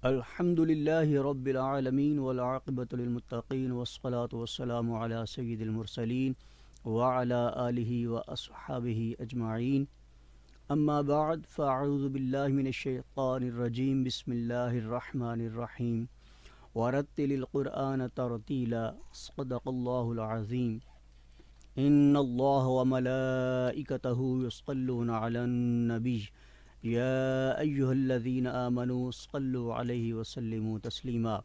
الحمد لله رب العالمين والعاقبة للمتقين والصلاة والسلام على سيد المرسلين وعلى آله وأصحابه أجمعين. أما بعد فأعوذ بالله من الشيطان الرجيم. بسم الله الرحمن الرحيم. ورتل القرآن ترتيلا. صدق الله العظيم. إن الله وملائكته يصلون على النبي يا أيها الذين آمنوا صلوا عليه وسلموا تسليما.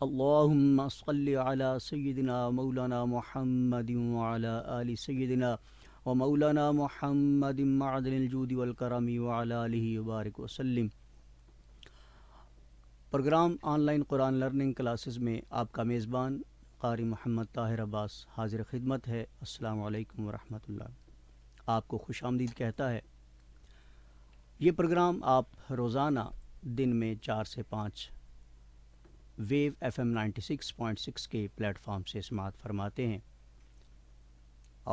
اللهم صل على سيدنا مولانا محمد وعلى آل سيدنا ومولانا محمد معدن الجود والكرم وعلى آله وبارك وسلم. Programme online Quran learning classes میں آپ کا میزبان قاری محمد طاہر عباس حاضر خدمت ہے. السلام علیکم ورحمۃ اللہ. آپ کو خوش آمدید کہتا ہے. یہ پروگرام آپ روزانہ دن میں 4 سے 5 ویو FM 96.6 کے پلیٹ فارم سے سماعت فرماتے ہیں،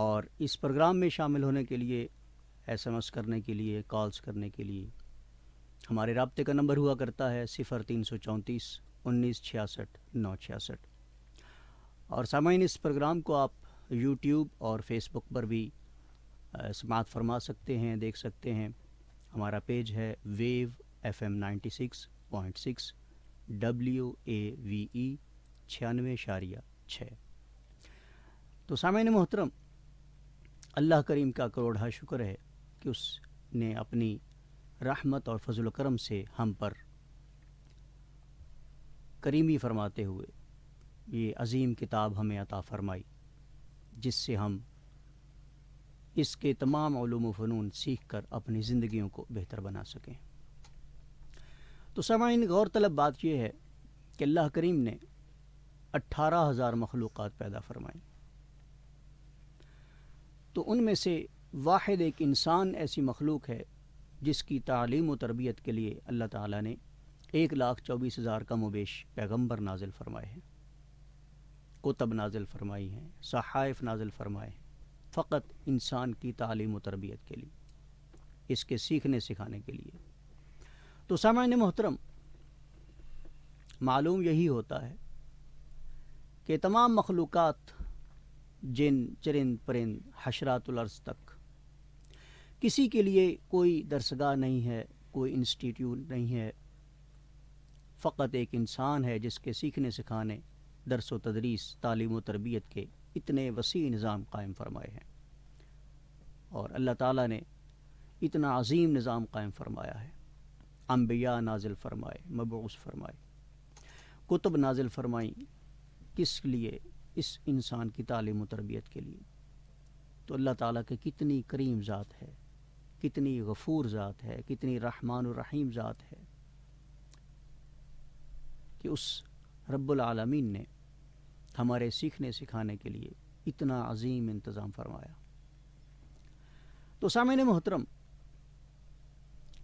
اور اس پروگرام میں شامل ہونے کے لیے SMS کرنے کے لیے، کالز کرنے کے لیے ہمارے رابطے کا نمبر ہوا کرتا ہے 0334 1966 966. اور سامعین، اس پروگرام کو آپ یوٹیوب اور فیس بک پر بھی سماعت فرما سکتے ہیں، دیکھ سکتے ہیں. ہمارا پیج ہے ویو FM 96.6 WAVE 96.6. تو سامعین محترم، اللہ کریم کا کروڑہ شکر ہے کہ اس نے اپنی رحمت اور فضل و کرم سے ہم پر کریمی فرماتے ہوئے یہ عظیم کتاب ہمیں عطا فرمائی، جس سے ہم اس کے تمام علوم و فنون سیکھ کر اپنی زندگیوں کو بہتر بنا سکیں. تو سامعین، غور طلب بات یہ ہے کہ اللہ کریم نے 18,000 مخلوقات پیدا فرمائیں، تو ان میں سے واحد ایک انسان ایسی مخلوق ہے جس کی تعلیم و تربیت کے لیے اللہ تعالیٰ نے 1,24,000 کم و بیش پیغمبر نازل فرمائے ہیں، کتب نازل فرمائی ہیں، صحائف نازل فرمائے ہیں، فقط انسان کی تعلیم و تربیت کے لیے، اس کے سیکھنے سکھانے کے لیے. تو سامعین محترم، معلوم یہی ہوتا ہے کہ تمام مخلوقات، جن، چرند، پرند، حشرات الارض تک، کسی کے لیے کوئی درسگاہ نہیں ہے، کوئی انسٹیٹیوٹ نہیں ہے. فقط ایک انسان ہے جس کے سیکھنے سکھانے، درس و تدریس، تعلیم و تربیت کے اتنے وسیع نظام قائم فرمائے ہیں. اور اللہ تعالیٰ نے اتنا عظیم نظام قائم فرمایا ہے. انبیاء نازل فرمائے، مبعوث فرمائے، کتب نازل فرمائیں. کس لیے؟ اس انسان کی تعلیم و تربیت کے لیے. تو اللہ تعالیٰ کی کتنی کریم ذات ہے، کتنی غفور ذات ہے، کتنی رحمان و رحیم ذات ہے کہ اس رب العالمین نے ہمارے سیکھنے سکھانے کے لیے اتنا عظیم انتظام فرمایا. تو سامعین محترم،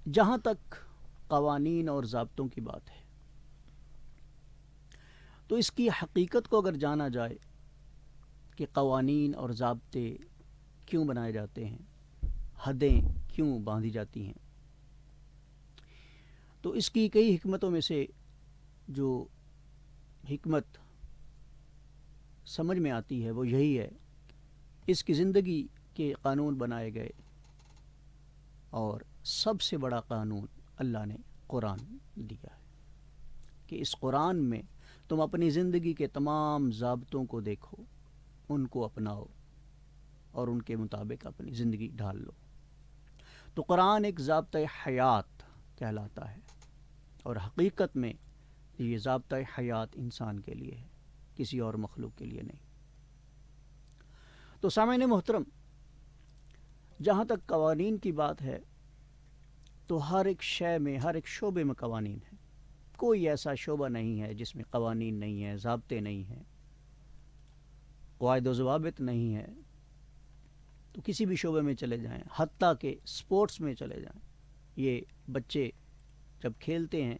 جہاں تک قوانین اور ضابطوں کی بات ہے، تو اس کی حقیقت کو اگر جانا جائے کہ قوانین اور ضابطے کیوں بنائے جاتے ہیں، حدیں کیوں باندھی جاتی ہیں، تو اس کی کئی حکمتوں میں سے جو حکمت سمجھ میں آتی ہے وہ یہی ہے، اس کی زندگی کے قانون بنائے گئے، اور سب سے بڑا قانون اللہ نے قرآن دیا ہے کہ اس قرآن میں تم اپنی زندگی کے تمام ضابطوں کو دیکھو، ان کو اپناؤ اور ان کے مطابق اپنی زندگی ڈھال لو. تو قرآن ایک ضابطۂ حیات کہلاتا ہے، اور حقیقت میں یہ ضابطۂ حیات انسان کے لیے ہے، کسی اور مخلوق کے لیے نہیں. تو سامعین محترم، جہاں تک قوانین کی بات ہے تو ہر ایک شے میں، ہر ایک شعبے میں قوانین ہیں. کوئی ایسا شعبہ نہیں ہے جس میں قوانین نہیں ہیں، ضابطے نہیں ہیں، قواعد و ضوابط نہیں ہے. تو کسی بھی شعبے میں چلے جائیں، حتیٰ کہ سپورٹس میں چلے جائیں. یہ بچے جب کھیلتے ہیں،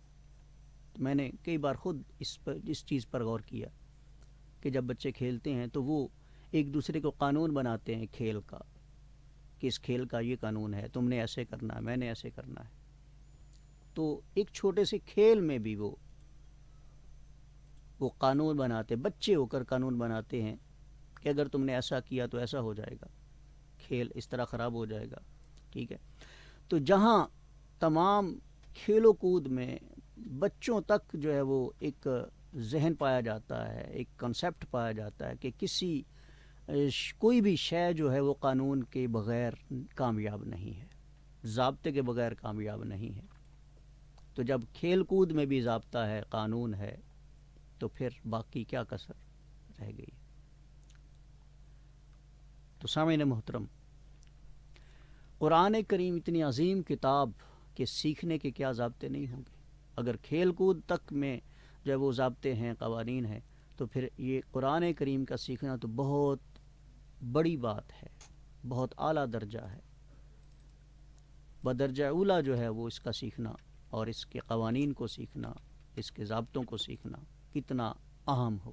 تو میں نے کئی بار خود اس چیز پر غور کیا کہ جب بچے کھیلتے ہیں تو وہ ایک دوسرے کو قانون بناتے ہیں کھیل کا، کہ اس کھیل کا یہ قانون ہے، تم نے ایسے کرنا ہے، میں نے ایسے کرنا ہے. تو ایک چھوٹے سے کھیل میں بھی وہ وہ قانون بناتے، بچے ہو کر قانون بناتے ہیں کہ اگر تم نے ایسا کیا تو ایسا ہو جائے گا، کھیل اس طرح خراب ہو جائے گا، ٹھیک ہے۔ تو جہاں تمام کھیل و کود میں بچوں تک جو ہے وہ ایک ذہن پایا جاتا ہے، ایک کنسیپٹ پایا جاتا ہے کہ کوئی بھی شے جو ہے وہ قانون کے بغیر کامیاب نہیں ہے، ضابطے کے بغیر کامیاب نہیں ہے۔ تو جب کھیل کود میں بھی ضابطہ ہے، قانون ہے، تو پھر باقی کیا کسر رہ گئی؟ تو سامعین محترم، قرآن کریم اتنی عظیم کتاب کے سیکھنے کے کیا ضابطے نہیں ہوں گے؟ اگر کھیل کود تک میں جب وہ ضابطے ہیں، قوانین ہیں، تو پھر یہ قرآن کریم کا سیکھنا تو بہت بڑی بات ہے، بہت اعلیٰ درجہ ہے، بدرجہ اولا جو ہے وہ اس کا سیکھنا اور اس کے قوانین کو سیکھنا، اس کے ضابطوں کو سیکھنا کتنا اہم ہو،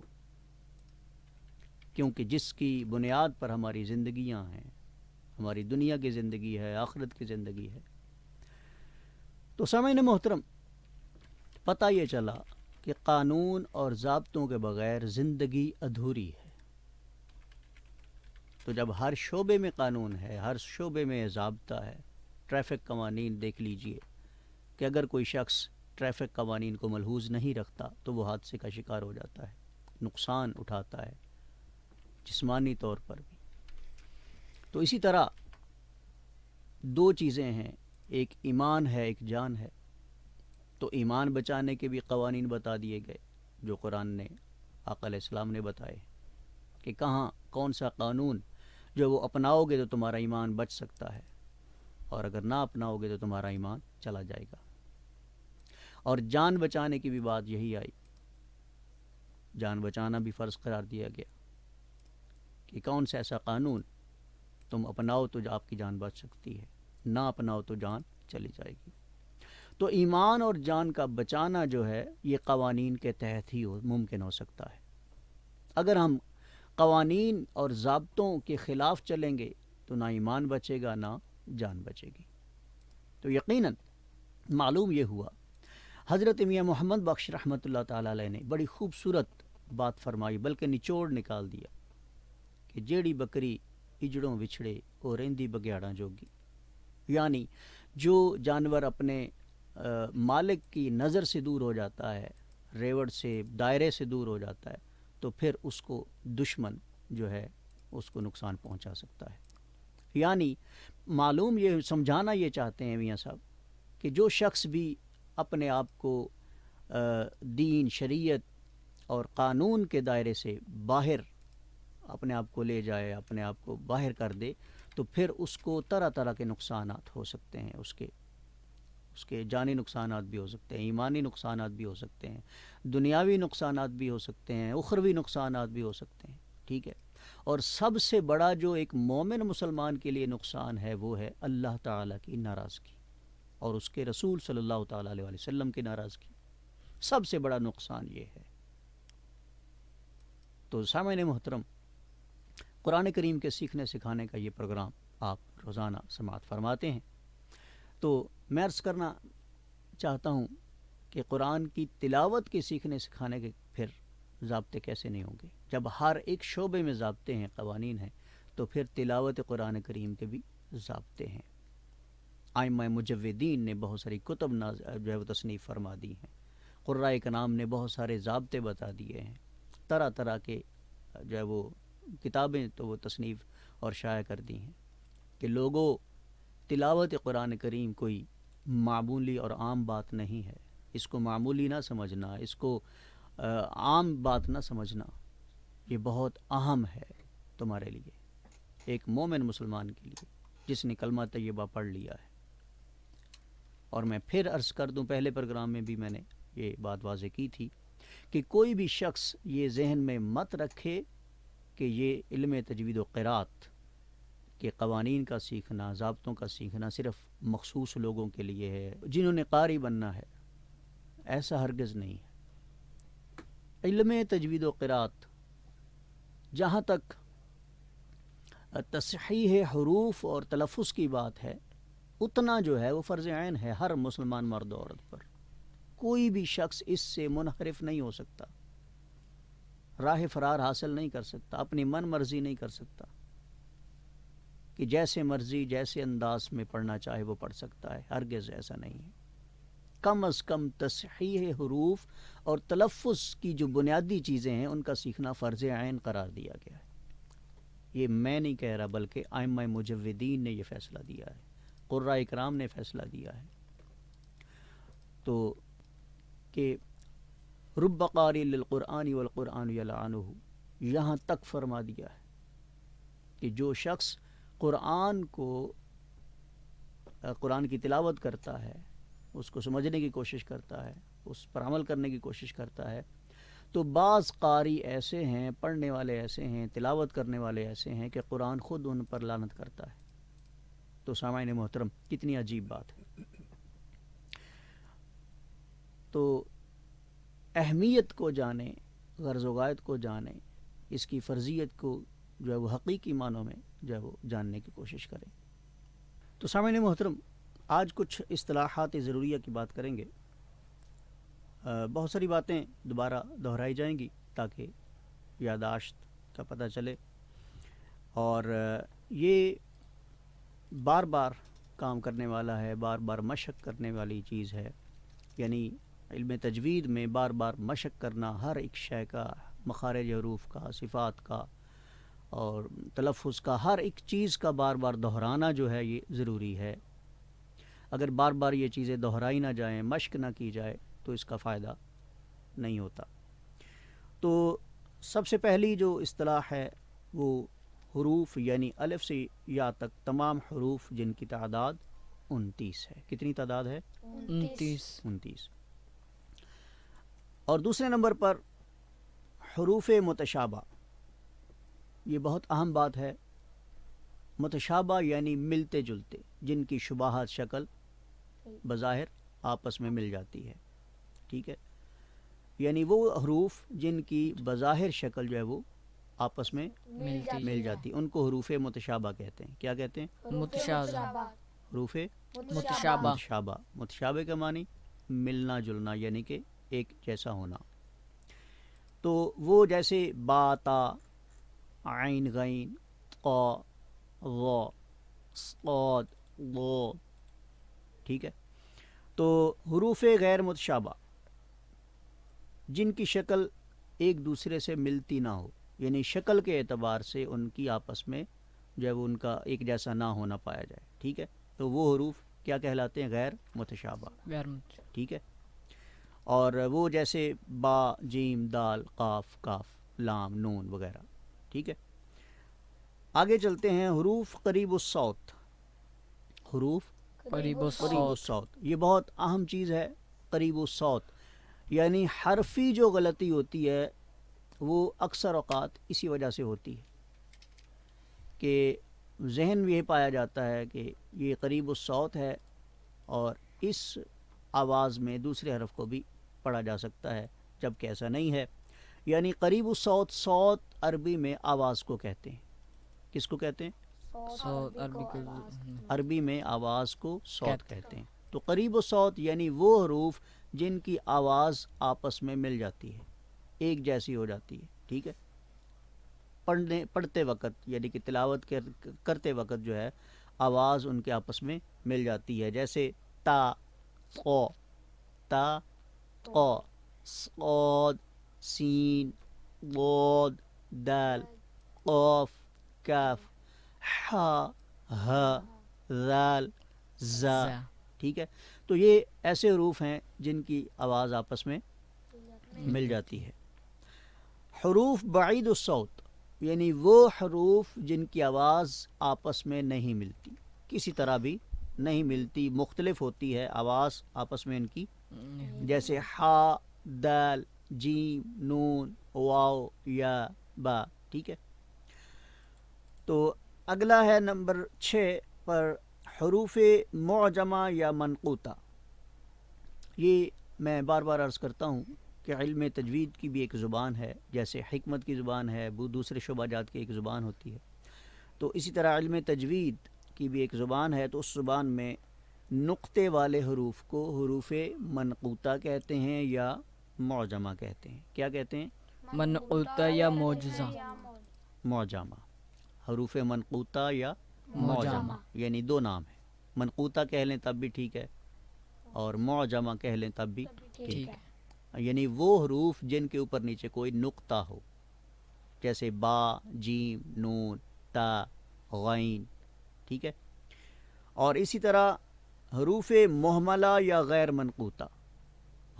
کیونکہ جس کی بنیاد پر ہماری زندگیاں ہیں، ہماری دنیا کی زندگی ہے، آخرت کی زندگی ہے۔ تو سامعین محترم، پتہ یہ چلا کہ قانون اور ضابطوں کے بغیر زندگی ادھوری ہے۔ تو جب ہر شعبے میں قانون ہے، ہر شعبے میں ضابطہ ہے، ٹریفک قوانین دیکھ لیجئے کہ اگر کوئی شخص ٹریفک قوانین کو ملحوظ نہیں رکھتا تو وہ حادثے کا شکار ہو جاتا ہے، نقصان اٹھاتا ہے، جسمانی طور پر بھی۔ تو اسی طرح دو چیزیں ہیں، ایک ایمان ہے، ایک جان ہے۔ تو ایمان بچانے کے بھی قوانین بتا دیے گئے جو قرآن نے، آقا علیہ السلام نے بتائے کہ کہاں کون سا قانون جو وہ اپناؤ گے تو تمہارا ایمان بچ سکتا ہے، اور اگر نہ اپناؤ گے تو تمہارا ایمان چلا جائے گا۔ اور جان بچانے کی بھی بات یہی آئی، جان بچانا بھی فرض قرار دیا گیا کہ کون سا ایسا قانون تم اپناؤ تو آپ کی جان بچ سکتی ہے، نہ اپناؤ تو جان چلی جائے گی۔ تو ایمان اور جان کا بچانا جو ہے یہ قوانین کے تحت ہی ممکن ہو سکتا ہے۔ اگر ہم قوانین اور ضابطوں کے خلاف چلیں گے تو نہ ایمان بچے گا، نہ جان بچے گی۔ تو یقیناً معلوم یہ ہوا، حضرت میاں محمد بخش رحمۃ اللہ تعالیٰ علیہ نے بڑی خوبصورت بات فرمائی، بلکہ نچوڑ نکال دیا کہ جیڑی بکری اجڑوں وچھڑے اور رہندی بگیاڑاں جوگی، یعنی جو جانور اپنے مالک کی نظر سے دور ہو جاتا ہے، ریوڑ سے، دائرے سے دور ہو جاتا ہے، تو پھر اس کو دشمن جو ہے اس کو نقصان پہنچا سکتا ہے۔ یعنی معلوم یہ سمجھانا یہ چاہتے ہیں میاں صاحب کہ جو شخص بھی اپنے آپ کو دین، شریعت اور قانون کے دائرے سے باہر اپنے آپ کو لے جائے، اپنے آپ کو باہر کر دے، تو پھر اس کو طرح طرح کے نقصانات ہو سکتے ہیں، اس کے جانی نقصانات بھی ہو سکتے ہیں، ایمانی نقصانات بھی ہو سکتے ہیں، دنیاوی نقصانات بھی ہو سکتے ہیں، اخروی نقصانات بھی ہو سکتے ہیں، ٹھیک ہے۔ اور سب سے بڑا جو ایک مومن مسلمان کے لیے نقصان ہے وہ ہے اللہ تعالیٰ کی ناراضگی اور اس کے رسول صلی اللہ تعالیٰ علیہ وسلم کی ناراضگی، سب سے بڑا نقصان یہ ہے۔ تو سامعین محترم، قرآن کریم کے سیکھنے سکھانے کا یہ پروگرام آپ روزانہ سماعت فرماتے ہیں، تو میں عرض کرنا چاہتا ہوں کہ قرآن کی تلاوت کے سیکھنے سکھانے کے پھر ضابطے کیسے نہیں ہوں گے؟ جب ہر ایک شعبے میں ضابطے ہیں، قوانین ہیں، تو پھر تلاوت قرآن کریم کے بھی ضابطے ہیں۔ ائمہ مجودین نے بہت ساری کتب جو ہے وہ تصنیف فرما دی ہیں، قرائے کرام نے بہت سارے ضابطے بتا دیے ہیں، طرح طرح کے جو ہے وہ کتابیں تو وہ تصنیف اور شائع کر دی ہیں کہ لوگوں، تلاوت قرآن کریم کوئی معمولی اور عام بات نہیں ہے، اس کو معمولی نہ سمجھنا، اس کو عام بات نہ سمجھنا، یہ بہت اہم ہے تمہارے لیے، ایک مومن مسلمان کے لیے جس نے کلمہ طیبہ پڑھ لیا ہے۔ اور میں پھر عرض کر دوں، پہلے پروگرام میں بھی میں نے یہ بات واضح کی تھی کہ کوئی بھی شخص یہ ذہن میں مت رکھے کہ یہ علم تجوید و قرات کے قوانین کا سیکھنا، ضابطوں کا سیکھنا صرف مخصوص لوگوں کے لیے ہے، جنہوں نے قاری بننا ہے۔ ایسا ہرگز نہیں ہے۔ علم تجوید و قرات جہاں تک تصحیح حروف اور تلفظ کی بات ہے، اتنا جو ہے وہ فرض عین ہے ہر مسلمان مرد و عورت پر، کوئی بھی شخص اس سے منحرف نہیں ہو سکتا۔ راہ فرار حاصل نہیں کر سکتا، اپنی من مرضی نہیں کر سکتا کہ جیسے مرضی جیسے انداز میں پڑھنا چاہے وہ پڑھ سکتا ہے، ہرگز ایسا نہیں ہے۔ کم از کم تصحیح حروف اور تلفظ کی جو بنیادی چیزیں ہیں ان کا سیکھنا فرض عین قرار دیا گیا ہے۔ یہ میں نہیں کہہ رہا بلکہ ائمہ مجودین نے یہ فیصلہ دیا ہے، قراء کرام نے فیصلہ دیا ہے۔ تو کہ رب قاری للقرآن والقرآن یلعنہ، یہاں تک فرما دیا ہے کہ جو شخص قرآن کی تلاوت کرتا ہے، اس کو سمجھنے کی کوشش کرتا ہے، اس پر عمل کرنے کی کوشش کرتا ہے، تو بعض قاری ایسے ہیں، پڑھنے والے ایسے ہیں، تلاوت کرنے والے ایسے ہیں کہ قرآن خود ان پر لعنت کرتا ہے۔ تو سامعین محترم، کتنی عجیب بات ہے۔ تو اہمیت کو جانیں، غرض و غایت کو جانیں، اس کی فرضیت کو جو ہے وہ حقیقی معنوں میں جو ہے وہ جاننے کی کوشش کریں۔ تو سامعین محترم، آج کچھ اصطلاحات ضروریہ کی بات کریں گے۔ بہت ساری باتیں دوبارہ دہرائی جائیں گی تاکہ یادداشت کا پتہ چلے، اور یہ بار بار کام کرنے والا ہے، بار بار مشق کرنے والی چیز ہے۔ یعنی علم تجوید میں بار بار مشق کرنا، ہر ایک شے کا، مخارج حروف کا، صفات کا اور تلفظ کا، ہر ایک چیز کا بار بار دہرانا جو ہے یہ ضروری ہے۔ اگر بار بار یہ چیزیں دہرائی نہ جائیں، مشق نہ کی جائے تو اس کا فائدہ نہیں ہوتا۔ تو سب سے پہلی جو اصطلاح ہے وہ حروف، یعنی الف سے یا تک تمام حروف جن کی تعداد 29 ہے۔ کتنی تعداد ہے؟ 29۔ اور دوسرے نمبر پر حروف متشابہ، یہ بہت اہم بات ہے۔ متشابہ یعنی ملتے جلتے، جن کی شباہت شکل بظاہر آپس میں مل جاتی ہے، ٹھیک ہے؟ یعنی وہ حروف جن کی بظاہر شکل جو ہے وہ آپس میں مل جاتی، ان کو حروف متشابہ کہتے ہیں۔ کیا کہتے ہیں؟ متشابہ۔ حروف متشابہ۔ متشابہ کا معنی ملنا جلنا، یعنی کہ ایک جیسا ہونا۔ تو وہ جیسے با، تا، عین، غین، قا، غا، صاد، ضاد، ٹھیک ہے؟ تو حروف غیر متشابہ جن کی شکل ایک دوسرے سے ملتی نہ ہو، یعنی شکل کے اعتبار سے ان کی آپس میں جو ہے وہ ان کا ایک جیسا نہ ہونا پایا جائے، ٹھیک ہے؟ تو وہ حروف کیا کہلاتے ہیں؟ غیر متشابہ، ٹھیک ہے؟ اور وہ جیسے با، جیم، دال، قاف، کاف، لام، نون وغیرہ، ٹھیک ہے؟ آگے چلتے ہیں۔ حروف قریب الصوت، حروف قریب الصوت، یہ بہت اہم چیز ہے۔ قریب الصوت یعنی حرفی جو غلطی ہوتی ہے وہ اکثر اوقات اسی وجہ سے ہوتی ہے کہ ذہن میں یہ پایا جاتا ہے کہ یہ قریب الصوت ہے اور اس آواز میں دوسرے حرف کو بھی پڑھا جا سکتا ہے، جبکہ ایسا نہیں ہے۔ یعنی قریب الصوت، صوت عربی میں آواز کو کہتے ہیں۔ کس کو کہتے ہیں؟ عربی میں آواز کو صوت کہتے ہیں۔ تو قریب الصوت یعنی وہ حروف جن کی آواز آپس میں مل جاتی ہے، ایک جیسی ہو جاتی ہے، ٹھیک ہے؟ پڑھتے وقت یعنی کہ تلاوت کرتے وقت جو ہے آواز ان کے آپس میں مل جاتی ہے، جیسے تا، قو، تا، قو، صاد، سین، ضاد، دال، قاف، کاف، حا، ہا، ذال، زا، ٹھیک ہے؟ تو یہ ایسے حروف ہیں جن کی آواز آپس میں مل جاتی ہے۔ حروف بعید الصوت یعنی وہ حروف جن کی آواز آپس میں نہیں ملتی، کسی طرح بھی نہیں ملتی، مختلف ہوتی ہے آواز آپس میں ان کی، جیسے ہا، دال، جیم، نون، واو، یا، با، ٹھیک ہے؟ تو اگلا ہے نمبر 6 پر حروف معجمہ یا منقوطہ۔ یہ میں بار بار عرض کرتا ہوں کہ علم تجوید کی بھی ایک زبان ہے، جیسے حکمت کی زبان ہے، وہ دوسرے شعبہ جات کی ایک زبان ہوتی ہے، تو اسی طرح علم تجوید کی بھی ایک زبان ہے۔ تو اس زبان میں نقطے والے حروف کو حروف منقوطہ کہتے ہیں یا معجمہ کہتے ہیں۔ کیا کہتے ہیں؟ منقوطہ یا معجزہ. معجمہ. حروف منقوطہ یا معجمہ. معجمہ یعنی دو نام ہیں. منقوطہ کہہ لیں تب بھی ٹھیک ہے اور معجمہ کہہ لیں تب بھی ٹھیک ٹھیک ہے. یعنی وہ حروف جن کے اوپر نیچے کوئی نقطہ ہو، جیسے با، جیم، نون، تا، غین. ٹھیک ہے. اور اسی طرح حروف مہملہ یا غیر منقوطہ.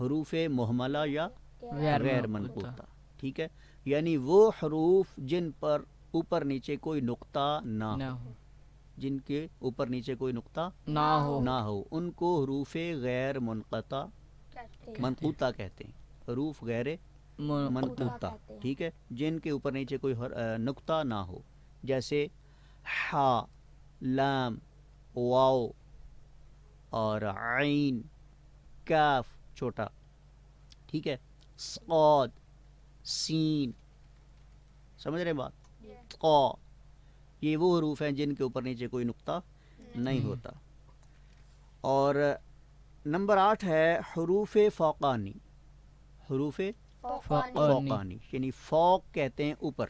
حروف مہملہ یا غیر منقوطہ. ٹھیک ہے. یعنی وہ حروف جن پر اوپر نیچے کوئی نقطہ نہ نہ ہو، ہو. جن کے اوپر نیچے کوئی نقطہ نہ ہو. نہ ہو، ان کو حروف غیر منقطع منقوطہ کہتے ہیں. حروف غیر منقوطہ. ٹھیک ہے. جن کے اوپر نیچے کوئی نقطہ نہ ہو، جیسے ہا، لام، واو اور عین، کاف چھوٹا. ٹھیک ہے. صاد، سین. سمجھ رہے بات؟ قا. یہ وہ حروف ہیں جن کے اوپر نیچے کوئی نقطہ نہیں ہوتا. اور نمبر 8 ہے حروف فوقانی. حروف فوقانی یعنی فوق کہتے ہیں اوپر.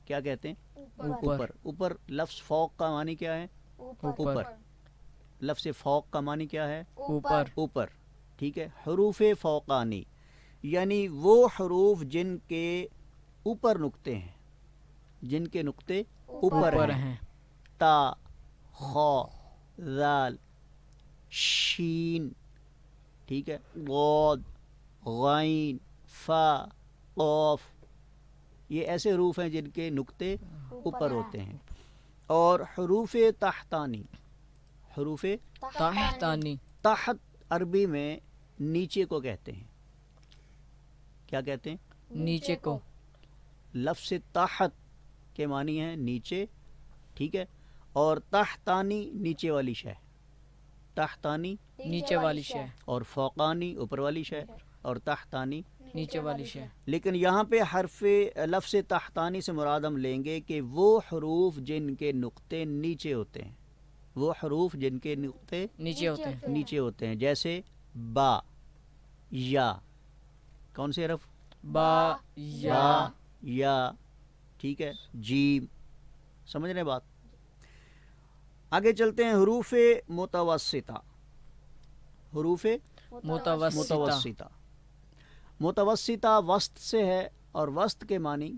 کیا کہتے ہیں؟ اوپر. اوپر لفظ فوق کا معنی کیا ہے؟ اوپر. لفظ فوق کا معنی کیا ہے؟ اوپر. اوپر. ٹھیک ہے. حروف فوقانی یعنی وہ حروف جن کے اوپر نقطے ہیں، جن کے نقطے اوپر ہیں. تا، خا، ذال، شین. ٹھیک ہے. ضاد، غین، فا، قاف. یہ ایسے حروف ہیں جن کے نقطے اوپر ہوتے ہیں. اور حروف تحتانی. حروف تحتانی. تحت عربی میں نیچے کو کہتے ہیں. کیا کہتے ہیں؟ نیچے کو. لفظ تحت کے معنی ہے نیچے. ٹھیک ہے. اور تحتانی نیچے والی شے. تحتانی نیچے والی شے. اور فوقانی اوپر والی شے اور تحتانی نیچے والی شے. لیکن یہاں پہ لفظ تحتانی سے مراد ہم لیں گے کہ وہ حروف جن کے نقطے نیچے ہوتے ہیں. وہ حروف جن کے نقطے نیچے ہوتے ہیں. نیچے ہوتے ہیں، جیسے با، یا. کون سے حرف؟ با، یا. یا. ٹھیک ہے. جیم. سمجھ رہے بات؟ آگے چلتے ہیں. حروف متوسطہ. حروف متوسطہ. متوسطہ وسط سے ہے، اور وسط کے معنی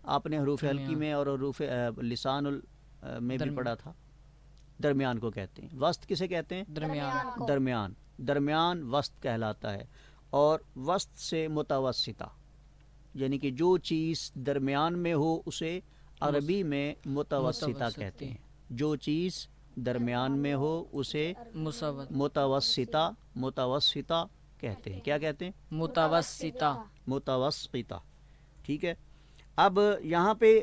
آپ نے حروف حلقی میں اور حروف لسان میں بھی پڑھا تھا. درمیان کو کہتے ہیں. وسط کسے کہتے ہیں؟ درمیان. درمیان. درمیان وسط کہلاتا ہے. اور وسط سے متوسطہ یعنی کہ جو چیز درمیان میں ہو اسے عربی میں متوسطہ کہتے ہیں. جو چیز درمیان میں ہو اسے متوسطہ کہتے ہیں. کیا کہتے ہیں؟ متوسطہ. متوسطہ. ٹھیک ہے. اب یہاں پہ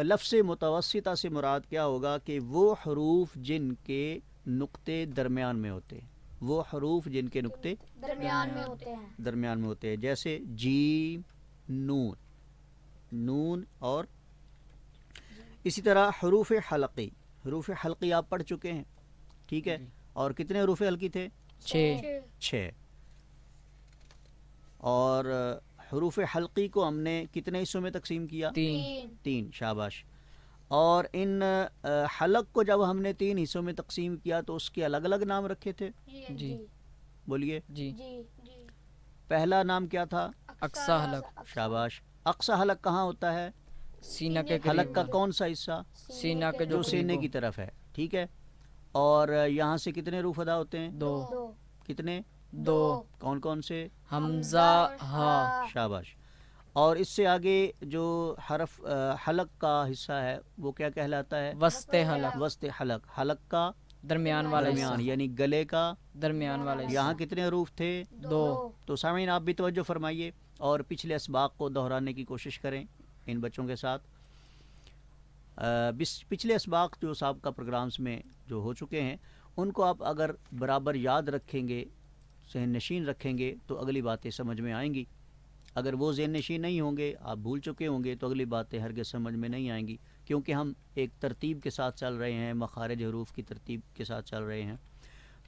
لفظ متوسطہ سے مراد کیا ہوگا کہ وہ حروف جن کے نقطے درمیان میں ہوتے ہیں. وہ حروف جن کے نقطے درمیان میں ہوتے ہیں. درمیان میں ہوتے ہیں، جیسے جیم، نون. نون. اور اسی طرح حروف حلقی. حروف حلقی آپ پڑھ چکے ہیں. ٹھیک ہے. اور کتنے حروف حلقی تھے؟ 6. اور حروف حلقی کو ہم نے کتنے حصوں میں تقسیم کیا؟ 3. شاباش. اور ان حلق کو جب ہم نے 3 حصوں میں تقسیم کیا تو اس کے الگ الگ نام رکھے تھے. جی. بولیے. جی. پہلا نام کیا تھا؟ اقصی حلق. شاباش. اقصی حلق کہاں ہوتا ہے؟ سینہ کے حلق کا قریب. کون سا حصہ؟ سینہ کے جو سینے کی طرف ہے. ٹھیک ہے. اور یہاں سے کتنے حروف ادا ہوتے ہیں؟ 2. کتنے؟ 2. کون کون سے؟ حمزہ، ہا. شاباش. اور اس سے آگے جو حرف حلق کا حصہ ہے وہ کیا کہلاتا ہے؟ وسط حلق. وسط حلق. حلق کا درمیان والا درمیان حصہ. یعنی گلے کا درمیان والا حصہ. یہاں کتنے حروف تھے؟ 2. تو سامعین آپ بھی توجہ فرمائیے اور پچھلے اسباق کو دہرانے کی کوشش کریں ان بچوں کے ساتھ. پچھلے اسباق جو سابقہ پروگرامز میں جو ہو چکے ہیں ان کو آپ اگر برابر یاد رکھیں گے، ذہن نشین رکھیں گے تو اگلی باتیں سمجھ میں آئیں گی. اگر وہ ذہن نشین نہیں ہوں گے، آپ بھول چکے ہوں گے، تو اگلی باتیں ہرگز سمجھ میں نہیں آئیں گی، کیونکہ ہم ایک ترتیب کے ساتھ چل رہے ہیں، مخارج حروف کی ترتیب کے ساتھ چل رہے ہیں.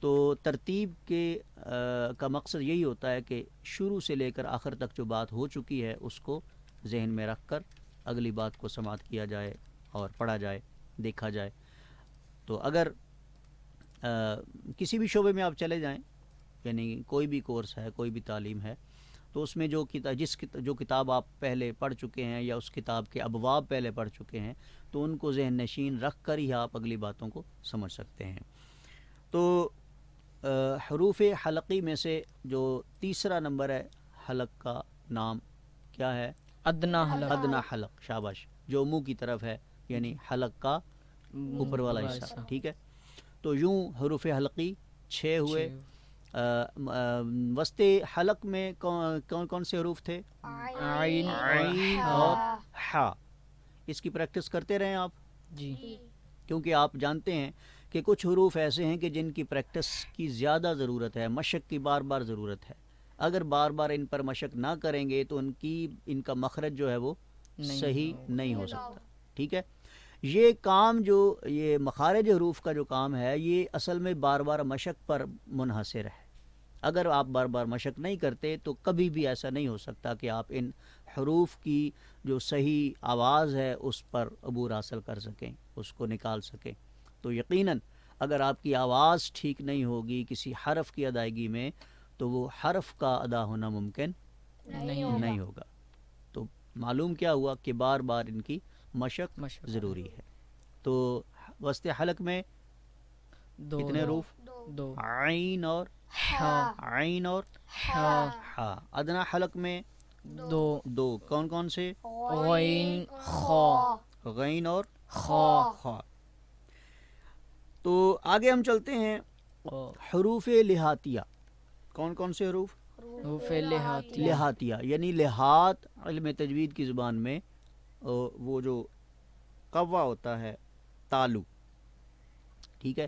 تو ترتیب کا مقصد یہی ہوتا ہے کہ شروع سے لے کر آخر تک جو بات ہو چکی ہے اس کو ذہن میں رکھ کر اگلی بات کو سماعت کیا جائے اور پڑھا جائے، دیکھا جائے۔ تو اگر کسی بھی شعبے میں آپ چلے جائیں، یعنی کوئی بھی کورس ہے، کوئی بھی تعلیم ہے، تو اس میں جو کتاب آپ پہلے پڑھ چکے ہیں یا اس کتاب کے ابواب پہلے پڑھ چکے ہیں، تو ان کو ذہن نشین رکھ کر ہی آپ اگلی باتوں کو سمجھ سکتے ہیں۔ تو حروف حلقی میں سے جو تیسرا نمبر ہے، حلق کا نام کیا ہے؟ ادنا حلق، ادنا حلق، شاباش، جو منہ کی طرف ہے، یعنی حلق کا اوپر والا حصہ، ٹھیک ہے۔ تو یوں حروف حلقی 6 ہوئے۔ وسط حلق میں کون کون سے حروف تھے؟ عین عین اور حا۔ اس کی پریکٹس کرتے رہیں آپ، جی کیونکہ آپ جانتے ہیں کہ کچھ حروف ایسے ہیں کہ جن کی پریکٹس کی زیادہ ضرورت ہے، مشق کی بار بار ضرورت ہے۔ اگر بار بار ان پر مشق نہ کریں گے تو ان کا مخرج جو ہے وہ صحیح نہیں ہو سکتا، ٹھیک ہے۔ یہ کام جو یہ مخارج حروف کا جو کام ہے، یہ اصل میں بار بار مشق پر منحصر ہے۔ اگر آپ بار بار مشق نہیں کرتے تو کبھی بھی ایسا نہیں ہو سکتا کہ آپ ان حروف کی جو صحیح آواز ہے اس پر عبور حاصل کر سکیں، اس کو نکال سکیں۔ تو یقیناً اگر آپ کی آواز ٹھیک نہیں ہوگی کسی حرف کی ادائیگی میں، تو وہ حرف کا ادا ہونا ممکن نہیں ہوگا۔ تو معلوم کیا ہوا کہ بار بار ان کی مشق ضروری ہے۔ تو وسط حلق میں کتنے حروف؟ دو، عین اور عین اور ہا۔ ادنا حلق میں دو، کون کون سے؟ غین خا، غین اور خا، خا۔ تو آگے ہم چلتے ہیں حروف لہاتیہ۔ کون کون سے حروف؟ حروف لہاتیہ، لہاتیہ یعنی لہات علم تجوید کی زبان میں وہ جو قوا ہوتا ہے، تالو، ٹھیک ہے،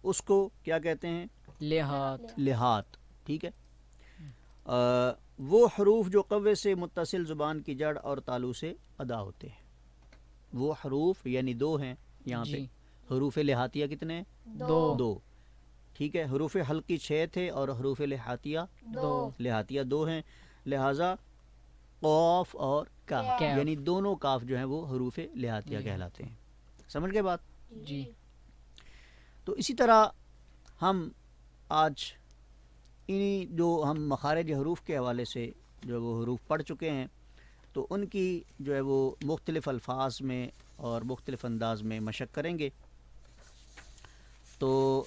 اس کو کیا کہتے ہیں؟ لہات، لہات، ٹھیک ہے۔ وہ حروف جو قوے سے متصل زبان کی جڑ اور تالو سے ادا ہوتے ہیں، وہ حروف یعنی دو ہیں یہاں پہ۔ حروف لہاتیہ کتنے ہیں؟ دو، ٹھیک ہے۔ حروف حلقی 6 تھے اور حروف لہاتیہ 2 ہیں، لہٰذا قاف اور کاف، یعنی دونوں کاف جو ہیں وہ حروف لہاتیہ کہلاتے ہیں۔ سمجھ گئے بات؟ جی۔ تو اسی طرح ہم آج انہی جو ہم مخارج حروف کے حوالے سے جو وہ حروف پڑھ چکے ہیں، تو ان کی جو ہے وہ مختلف الفاظ میں اور مختلف انداز میں مشق کریں گے۔ تو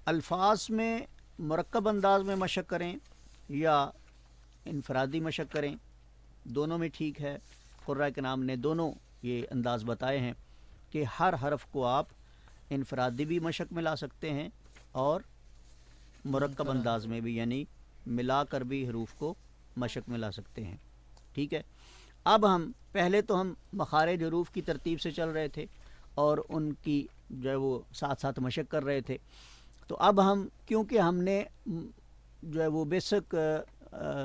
الفاظ میں مرکب انداز میں مشق کریں یا انفرادی مشق کریں، دونوں میں ٹھیک ہے۔ قراء کرام نے دونوں یہ انداز بتائے ہیں کہ ہر حرف کو آپ انفرادی بھی مشق میں لا سکتے ہیں اور مرکب انداز میں بھی، یعنی ملا کر بھی حروف کو مشق میں لا سکتے ہیں، ٹھیک ہے۔ اب ہم پہلے تو ہم مخارج حروف کی ترتیب سے چل رہے تھے اور ان کی جو ہے وہ ساتھ ساتھ مشق کر رہے تھے۔ تو اب ہم کیونکہ ہم نے جو ہے وہ بیسک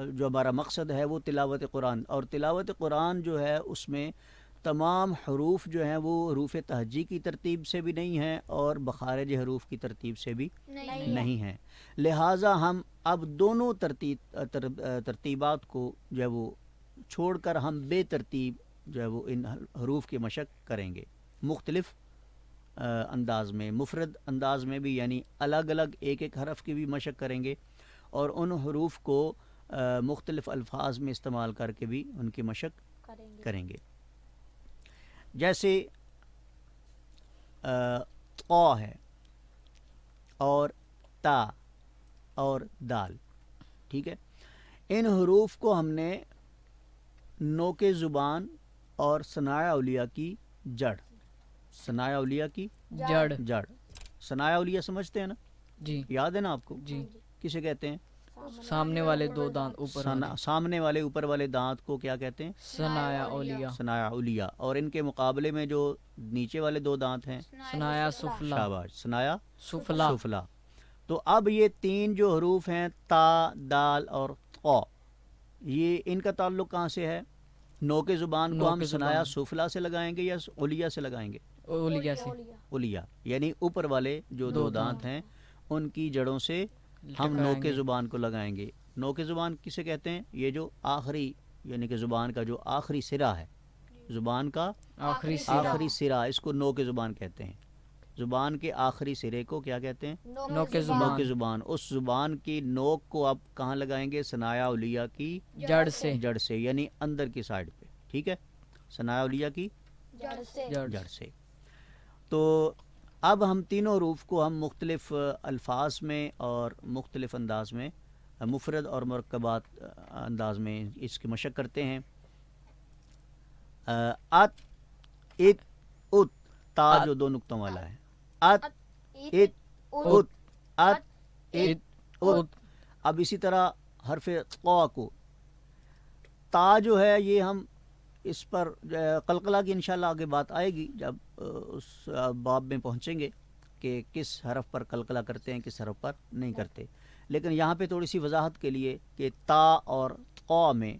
جو ہمارا مقصد ہے وہ تلاوت قرآن، اور تلاوت قرآن جو ہے اس میں تمام حروف جو ہیں وہ حروف تہجی کی ترتیب سے بھی نہیں ہیں اور مخارج حروف کی ترتیب سے بھی نہیں ہیں، لہٰذا ہم اب دونوں ترتیبات کو جو ہے وہ چھوڑ کر ہم بے ترتیب جو ہے وہ ان حروف کی مشق کریں گے، مختلف انداز میں، مفرد انداز میں بھی، یعنی الگ الگ ایک ایک حرف کی بھی مشق کریں گے، اور ان حروف کو مختلف الفاظ میں استعمال کر کے بھی ان کی مشق کریں گے۔ جیسے قا ہے اور تا اور دال، ٹھیک ہے، ان حروف کو ہم نے نوک زبان اور ثنایا اولیاء کی جڑ، ثنایا اولیاء کی جڑ، ثنایا اولیاء سمجھتے ہیں نا؟ جی، یاد ہے نا آپ کو؟ جی، کسے کہتے ہیں؟ سامنے والے دو دانت اوپر والے، سامنے والے اوپر والے دانت کو کیا کہتے ہیں؟ ثنایا اولیاء، ثنایا اولیاء، اور ان کے مقابلے میں جو نیچے والے دو دانت ہیں، ثنایا سفلا، شاباش، ثنایا سفلا۔ سفلا۔ تو اب یہ تین جو حروف ہیں، تا، دال اور قا، یہ ان کا تعلق کہاں سے ہے؟ نوک زبان کو ہم ثنایا سفلا سے لگائیں گے یا اولیاء سے لگائیں گے؟ اولیاء سے، اولیاء، یعنی اوپر والے جو دو دانت ہیں ان کی جڑوں سے ہم نوک زبان کو لگائیں گے۔ نوک زبان کسے کہتے ہیں؟ یہ جو آخری یعنی کہ زبان کا جو آخری سرا ہے، زبان کا آخری سرا، آخری سرا، اس کو نو کے زبان کہتے ہیں. زبان کے آخری سرے کو کیا کہتے ہیں؟ نو کے نوک زبان، زبان. اس زبان کی نوک کو آپ کہاں لگائیں گے؟ ثنایا اولیہ کی جڑ سے، جڑ سے، یعنی اندر کی سائڈ پہ. ٹھیک ہے، ثنایا اولیہ کی جڑ جڑ سے. تو اب ہم تینوں حروف کو ہم مختلف الفاظ میں اور مختلف انداز میں، مفرد اور مرکبات انداز میں اس کی مشق کرتے ہیں. ات، ات، ات، تا ات، جو دو نقطوں والا ہے. ات، ات، ات، ات، ات، ات. اب اسی طرح حرف قا کو، تا جو ہے یہ ہم اس پر قلقلہ کی انشاءاللہ آگے بات آئے گی جب اس باب میں پہنچیں گے کہ کس حرف پر قلقلہ کرتے ہیں، کس حرف پر نہیں کرتے. لیکن یہاں پہ تھوڑی سی وضاحت کے لیے کہ تا اور قا میں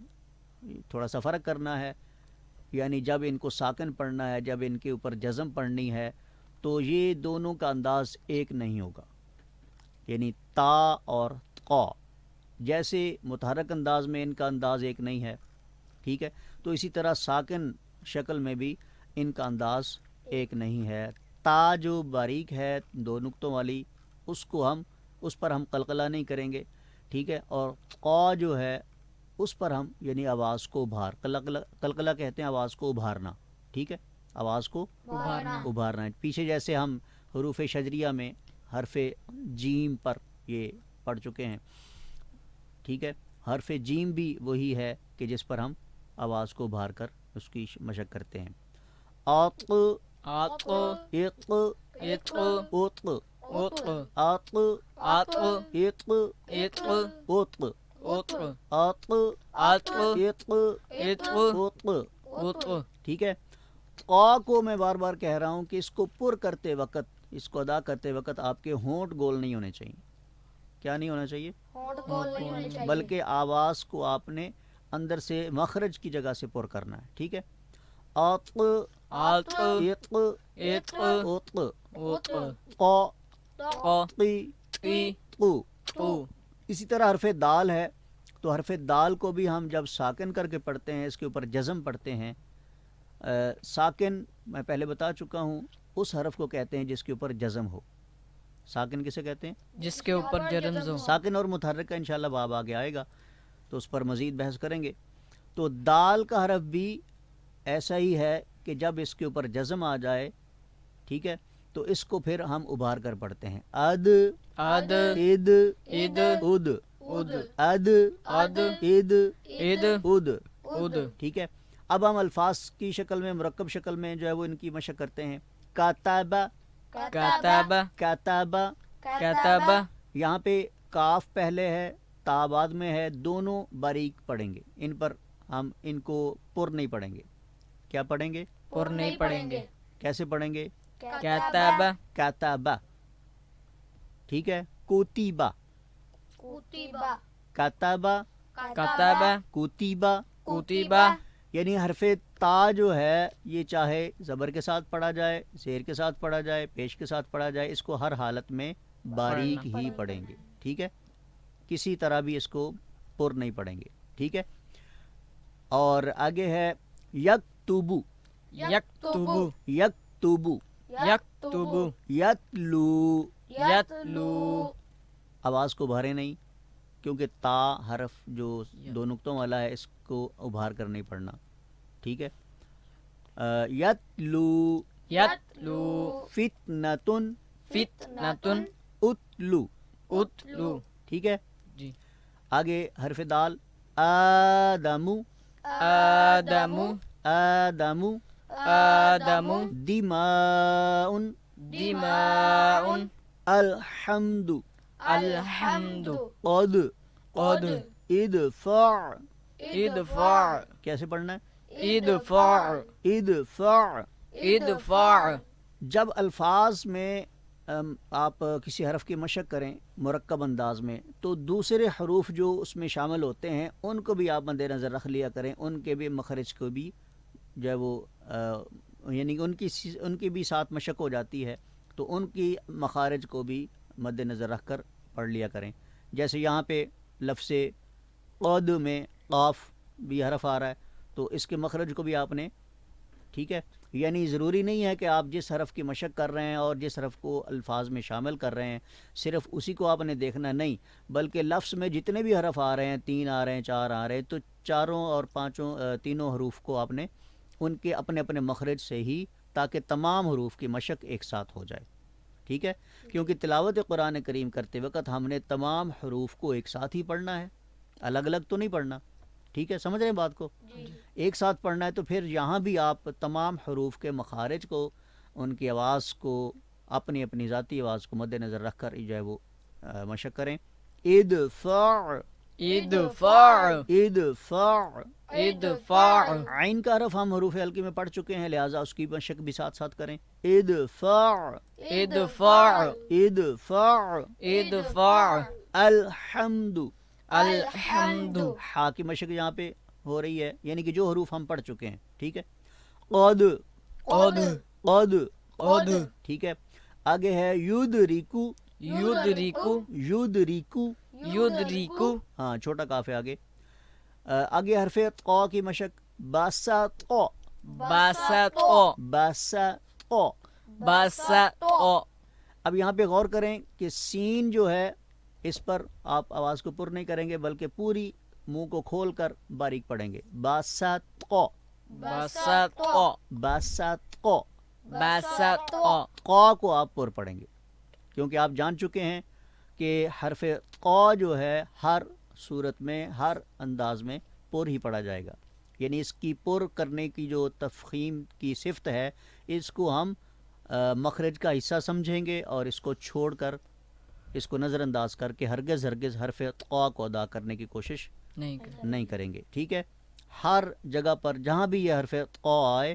تھوڑا سا فرق کرنا ہے. یعنی جب ان کو ساکن پڑھنا ہے، جب ان کے اوپر جزم پڑھنی ہے، تو یہ دونوں کا انداز ایک نہیں ہوگا. یعنی تا اور قا جیسے متحرک انداز میں ان کا انداز ایک نہیں ہے. ٹھیک ہے، تو اسی طرح ساکن شکل میں بھی ان کا انداز ایک نہیں ہے. تا جو باریک ہے دو نقطوں والی، اس پر ہم قلقلہ نہیں کریں گے. ٹھیک ہے، اور قا جو ہے اس پر ہم یعنی آواز کو قلقلہ کہتے ہیں آواز کو ابھارنا. ٹھیک ہے، آواز کو ابھارنا. پیچھے جیسے ہم حروف شجریہ میں حرف جیم پر یہ پڑھ چکے ہیں. ٹھیک ہے، حرف جیم بھی وہی ہے کہ جس پر ہم آواز کو ابھار کر اس کی مشق کرتے ہیں. آق، آق، اق، اق، اوق، اوق، آق، آق، اق، اق، اوق، اوق، آق، آق، اق، اق، اوق. اوق. ٹھیک ہے، قا کو میں بار بار کہہ رہا ہوں کہ اس کو پر کرتے وقت، اس کو ادا کرتے وقت آپ کے ہونٹ گول نہیں ہونے چاہیے. کیا نہیں ہونا چاہیے؟ بلکہ آواز کو آپ نے اندر سے مخرج کی جگہ سے پر کرنا ہے. ٹھیک ہے، آق، آق، اق، اق، اوق، اوق، قا، قا، قی، قی، قو. قو. اسی طرح حرف دال ہے، تو حرف دال کو بھی ہم جب ساکن کر کے پڑھتے ہیں، اس کے اوپر جزم پڑھتے ہیں. ساکن میں پہلے بتا چکا ہوں اس حرف کو کہتے ہیں جس کے اوپر جزم ہو. ساکن کسے کہتے ہیں؟ جس کے اوپر جرمز ہو. ساکن اور متحرک کا انشاءاللہ باب آگے آئے گا تو اس پر مزید بحث کریں گے. تو دال کا حرف بھی ایسا ہی ہے کہ جب اس کے اوپر جزم آ جائے، ٹھیک ہے، تو اس کو پھر ہم ابھار کر پڑھتے ہیں. اد، اد، اد، اد، اد، اد، اد، اد، اد، اد، اد. اد. ٹھیک ہے، اب ہم الفاظ کی شکل میں، مرکب شکل میں جو ہے وہ ان کی مشق کرتے ہیں. کاتابہ، کاتابہ، کاتابہ. کاتابہ. یہاں پہ کاف پہلے ہے، تا بعد میں ہے، دونوں باریک پڑھیں گے. ان پر ہم ان کو پر نہیں پڑھیں گے. کیا پڑھیں گے؟ پر نہیں پڑھیں گے. کیسے پڑھیں گے؟ کاتابہ، کاتابہ. ٹھیک ہے، کوتیبہ، کاتابہ، کاتابہ، کوتیبہ. کوتیبہ. یعنی حرف تا جو ہے یہ چاہے زبر کے ساتھ پڑھا جائے، زیر کے ساتھ پڑھا جائے، پیش کے ساتھ پڑھا جائے، اس کو ہر حالت میں باریک ہی پڑھیں گے. ٹھیک ہے، کسی طرح بھی اس کو پر نہیں پڑھیں گے. ٹھیک ہے، اور آگے ہے یکتبو، یکتبو، یکتبو، یکتبو، یتلو. یتلو. آواز کو ابھارے نہیں، کیونکہ تا حرف جو دو نقطوں والا ہے اس کو ابھار کر نہیں پڑھنا. ٹھیک ہے، یتلو، یتلو. فتنتن، فتنتن، اتلو. اتلو. ٹھیک ہے، جی. آگے حرف دال، آدمو، آدمو، آدمو. آدمو. دماؤن، دماؤن. الحمد، الحمد. قد، قد. ادفع. ادفع. کیسے پڑھنا ہے؟ ادفع. ادفع. ادفع. جب الفاظ میں آپ کسی حرف کی مشق کریں مرکب انداز میں، تو دوسرے حروف جو اس میں شامل ہوتے ہیں ان کو بھی آپ مد نظر رکھ لیا کریں. ان کے بھی مخرج کو بھی جو ہے وہ یعنی ان کی بھی ساتھ مشق ہو جاتی ہے، تو ان کی مخارج کو بھی مد نظر رکھ کر پڑھ لیا کریں. جیسے یہاں پہ لفظ قد میں قاف بھی حرف آ رہا ہے تو اس کے مخرج کو بھی آپ نے، ٹھیک ہے، یعنی ضروری نہیں ہے کہ آپ جس حرف کی مشق کر رہے ہیں اور جس حرف کو الفاظ میں شامل کر رہے ہیں صرف اسی کو آپ نے دیکھنا نہیں، بلکہ لفظ میں جتنے بھی حرف آ رہے ہیں، 3 آ رہے ہیں، 4 آ رہے ہیں، تو چاروں اور پانچوں تینوں حروف کو آپ نے ان کے اپنے اپنے مخرج سے ہی، تاکہ تمام حروف کی مشق ایک ساتھ ہو جائے، ٹھیک ہے، کیونکہ تلاوت قرآن کریم کرتے وقت ہم نے تمام حروف کو ایک ساتھ ہی پڑھنا ہے، الگ الگ تو نہیں پڑھنا، ٹھیک ہے، سمجھ رہے ہیں بات کو؟ ایک ساتھ پڑھنا ہے تو پھر یہاں بھی آپ تمام حروف کے مخارج کو، ان کی آواز کو، اپنی اپنی ذاتی آواز کو مد نظر رکھ کر جو ہے وہ مشق کریں. ادفع ادفع ادفع. ادفع عین کا حرف ہم حروف حلقی میں پڑھ چکے ہیں، لہٰذا اس کی مشق بھی ساتھ ساتھ کریں. ادفع ادفع ادفع. ادفع الحمد. الحمد ہا کی مشق یہاں پہ ہو رہی ہے، یعنی کہ جو حروف ہم پڑھ چکے ہیں، ٹھیک ہے. قد قد قد قد ٹھیک ہے. آگے ہے یدرکو یدرکو یدرکو. یدرکو ہاں چھوٹا کاف ہے آگے. آگے حرف قا کی مشق باسط. باسط باسط. باسط. اب یہاں پہ غور کریں کہ سین جو ہے اس پر آپ آواز کو پر نہیں کریں گے، بلکہ پوری منہ کو کھول کر باریک پڑھیں گے. باسط باسط باسط. باسط. قا کو آپ پر پڑھیں گے، کیونکہ آپ جان چکے ہیں کہ حرف قا جو ہے ہر صورت میں، ہر انداز میں پر ہی پڑھا جائے گا، یعنی اس کی پر کرنے کی جو تفخیم کی صفت ہے، اس کو ہم مخرج کا حصہ سمجھیں گے اور اس کو چھوڑ کر، اس کو نظر انداز کر کے ہرگز ہرگز حرف قا کو ادا کرنے کی کوشش نہیں کریں گے، ٹھیک ہے. ہر جگہ پر جہاں بھی یہ حرف قا آئے،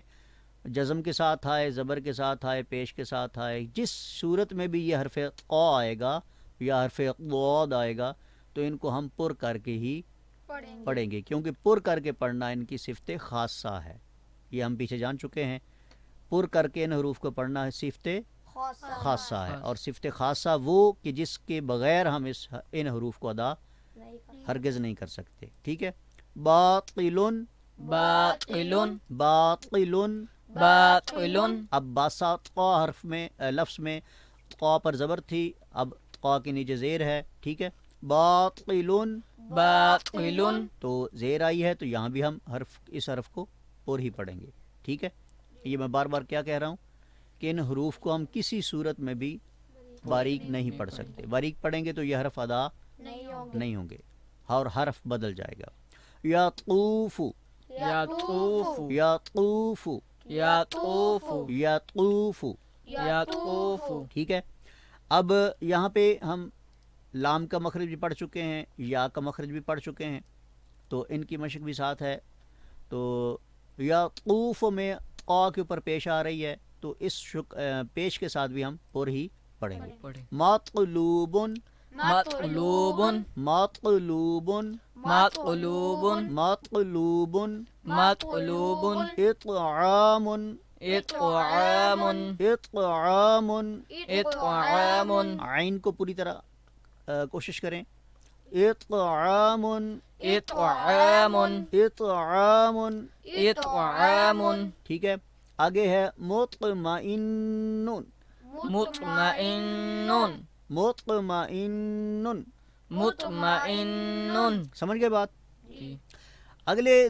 جزم کے ساتھ آئے، زبر کے ساتھ آئے، پیش کے ساتھ آئے، جس صورت میں بھی یہ حرف قا آئے گا یا حرف ضاد آئے گا تو ان کو ہم پر کر کے ہی پڑھیں گے، کیونکہ پر کر کے پڑھنا ان کی صفت خاصہ ہے. یہ ہم پیچھے جان چکے ہیں، پر کر کے ان حروف کو پڑھنا ہے صفت خاصہ ہے، اور صفت خاصہ وہ کہ جس کے بغیر ہم ان حروف کو ادا ہرگز نہیں کر سکتے، ٹھیک ہے. باطل باطل باطل. باطل. اب باسط قا حرف میں لفظ میں قا پر زبر تھی، اب قا کے نیچے زیر ہے، ٹھیک ہے. باطل. باطل. تو زیر آئی ہے تو یہاں بھی ہم اس حرف کو پر ہی پڑھیں گے، ٹھیک ہے. یہ میں بار بار کیا کہہ رہا ہوں کہ ان حروف کو ہم کسی صورت میں بھی باریک نہیں پڑھ سکتے، باریک پڑھیں گے تو یہ حرف ادا نہیں ہوں گے اور حرف بدل جائے گا. یطوف یطوف یطوف یطوف یطوف. یطوف. ٹھیک ہے. اب یہاں پہ ہم لام کا مخرج بھی پڑھ چکے ہیں، یا کا مخرج بھی پڑھ چکے ہیں، تو ان کی مشق بھی ساتھ ہے. تو یطوف میں قا کے اوپر پیش آ رہی ہے، تو اس پیش کے ساتھ بھی ہم پر ہی پڑھیں گے. مطلوب مطلوب مطلوب مطلوب مطلوب. مطلوب. اطعام اطعام اطعام. اطعام. عین کو پوری طرح کوشش کریں. اطعام اطعام اطعام. اطعام. ٹھیک ہے. آگے ہے مطمئن مطمئن مطمئن. مطمئن. سمجھ گئے بات؟ اگلے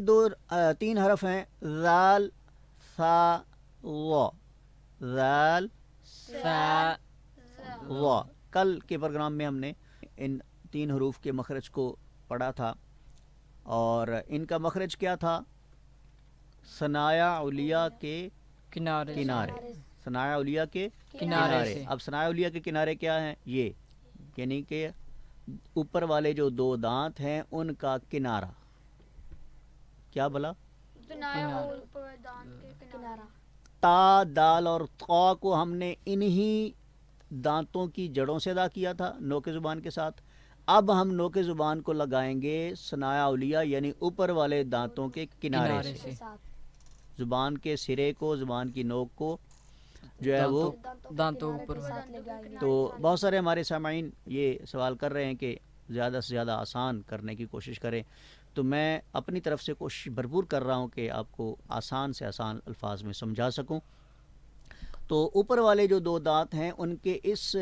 تین حرف ہیں ذال ثا وا. ذال ثا وا. کل کے پروگرام میں ہم نے ان تین حروف کے مخرج کو پڑھا تھا، اور ان کا مخرج کیا تھا؟ ثنایا علیہ کے کنارے کنارے. ثنایا علیہ کے کنارے سے. اب ثنایا علیہ کے کنارے کیا ہیں؟ یہ یعنی کہ اوپر والے جو دو دانت ہیں ان کا کنارہ. کیا بلا؟ تا دال اور قا کو ہم نے انہی دانتوں کی جڑوں سے ادا کیا تھا نوک زبان کے ساتھ. اب ہم نوک زبان کو لگائیں گے ثنایا علیہ یعنی اوپر والے دانتوں کے کنارے سے. زبان کے سرے کو، زبان کی نوک کو جو ہے وہ دانتوں اوپر. تو بہت سارے ہمارے سامعین یہ سوال کر رہے ہیں کہ زیادہ سے زیادہ آسان کرنے کی کوشش کریں. تو میں اپنی طرف سے کوشش بھرپور کر رہا ہوں کہ آپ کو آسان سے آسان الفاظ میں سمجھا سکوں. تو اوپر والے جو 2 دانت ہیں ان کے اس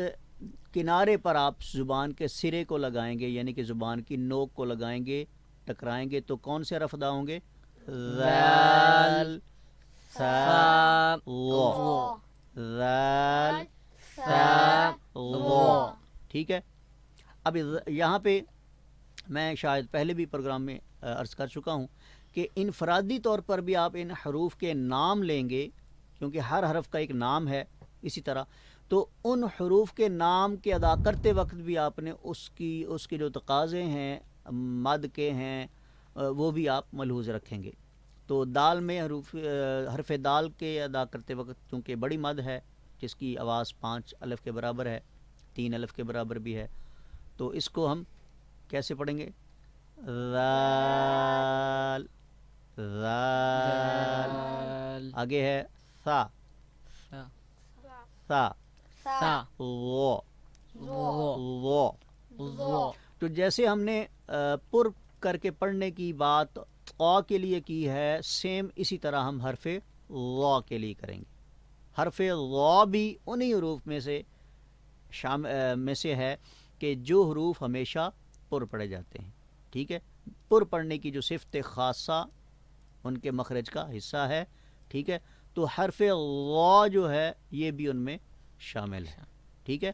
کنارے پر آپ زبان کے سرے کو لگائیں گے، یعنی کہ زبان کی نوک کو لگائیں گے، ٹکرائیں گے، تو کون سے حرف ادا ہوں گے؟ ذال، ثا، ظا، ذال، ثا، ظا. ٹھیک ہے. اب یہاں پہ میں شاید پہلے بھی پروگرام میں عرض کر چکا ہوں کہ انفرادی طور پر بھی آپ ان حروف کے نام لیں گے، کیونکہ ہر حرف کا ایک نام ہے. اسی طرح تو ان حروف کے نام کے ادا کرتے وقت بھی آپ نے اس کے جو تقاضے ہیں مد کے ہیں وہ بھی آپ ملحوظ رکھیں گے. تو دال میں حرف دال کے ادا کرتے وقت چونکہ بڑی مد ہے جس کی آواز 5 الف کے برابر ہے، 3 الف کے برابر بھی ہے، تو اس کو ہم کیسے پڑھیں گے؟ ذال، ذال. آگے ہے ثا، ثا، سا، ظا، ظا، ظا. ظا. تو جیسے ہم نے پر کر کے پڑھنے کی بات قا کے لیے کی ہے، سیم اسی طرح ہم حرف ظا کے لیے کریں گے. حرف ظا بھی انہی حروف میں سے ہے کہ جو حروف ہمیشہ پر پڑھے جاتے ہیں. ٹھیک ہے. پر پڑھنے کی جو صفت خاصہ ان کے مخرج کا حصہ ہے. ٹھیک ہے. تو حرف ظا جو ہے یہ بھی ان میں شامل ہے. ٹھیک ہے.